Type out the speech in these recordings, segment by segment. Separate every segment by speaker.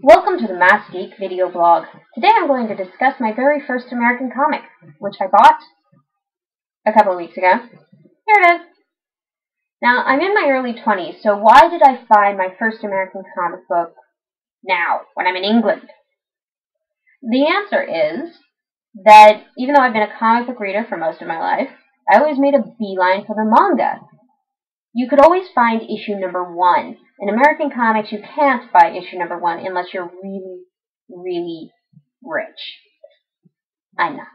Speaker 1: Welcome to the Mass Geek video blog. Today I'm going to discuss my very first American comic, which I bought a couple of weeks ago. Here it is. Now, I'm in my early 20s, so why did I find my first American comic book now, when I'm in England? The answer is that even though I've been a comic book reader for most of my life, I always made a beeline for the manga. You could always find issue number 1. In American comics, you can't buy issue number 1 unless you're really, really rich. I'm not.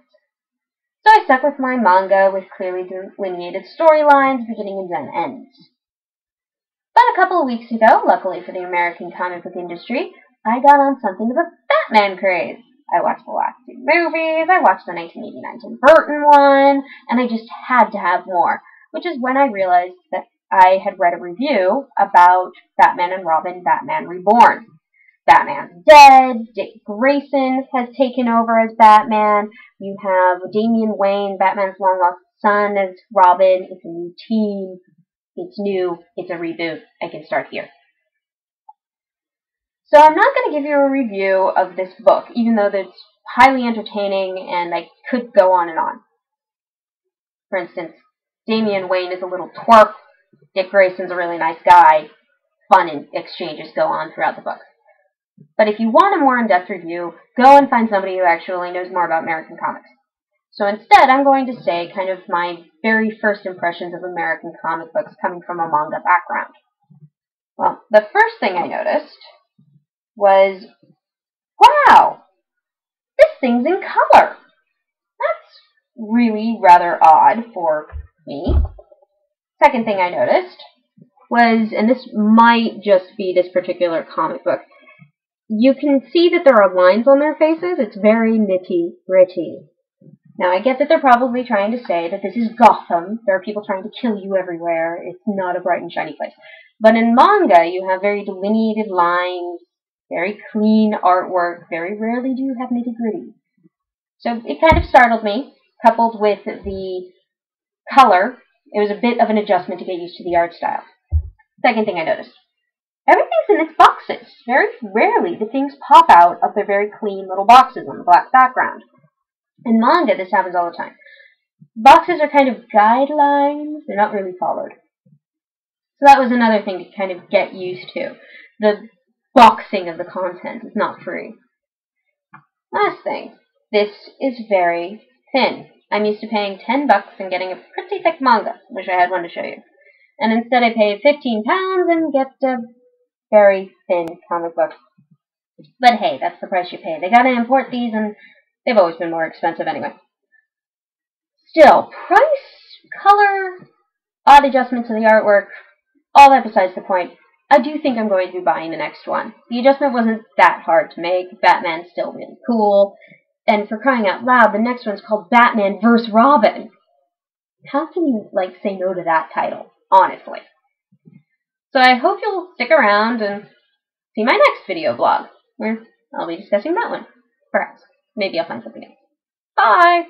Speaker 1: So I stuck with my manga with clearly delineated storylines, beginning and ends. But a couple of weeks ago, luckily for the American comic book industry, I got on something of a Batman craze. I watched the last 2 movies, I watched the 1989 Tim Burton one, and I just had to have more, which is when I realized that I had read a review about Batman and Robin, Batman Reborn. Batman's dead, Dick Grayson has taken over as Batman, you have Damian Wayne, Batman's long-lost son, as Robin. It's a new team, it's new, it's a reboot. I can start here. So I'm not going to give you a review of this book, even though it's highly entertaining and I could go on and on. For instance, Damian Wayne is a little twerp, Dick Grayson's a really nice guy. Fun exchanges go on throughout the book. But if you want a more in-depth review, go and find somebody who actually knows more about American comics. So instead, I'm going to say kind of my very first impressions of American comic books coming from a manga background. Well, the first thing I noticed was, wow, this thing's in color. That's really rather odd for me. Second thing I noticed was, and this might just be this particular comic book, you can see that there are lines on their faces. It's very nitty-gritty. Now, I get that they're probably trying to say that this is Gotham. There are people trying to kill you everywhere. It's not a bright and shiny place. But in manga, you have very delineated lines, very clean artwork. Very rarely do you have nitty-gritty. So it kind of startled me, coupled with the color. It was a bit of an adjustment to get used to the art style. Second thing I noticed. Everything's in its boxes. Very rarely do things pop out of their very clean little boxes on the black background. In manga, this happens all the time. Boxes are kind of guidelines. They're not really followed. So that was another thing to kind of get used to. The boxing of the content is not free. Last thing. This is very thin. I'm used to paying $10 and getting a pretty thick manga. Wish I had one to show you. And instead I paid £15 and get a very thin comic book. But hey, that's the price you pay. They gotta import these and they've always been more expensive anyway. Still, price, color, odd adjustments to the artwork, all that besides the point. I do think I'm going to be buying the next one. The adjustment wasn't that hard to make. Batman's still really cool. And for crying out loud, the next one's called Batman vs. Robin. How can you, say no to that title? Honestly. So I hope you'll stick around and see my next video blog, where I'll be discussing that one. Perhaps. Maybe I'll find something else. Bye!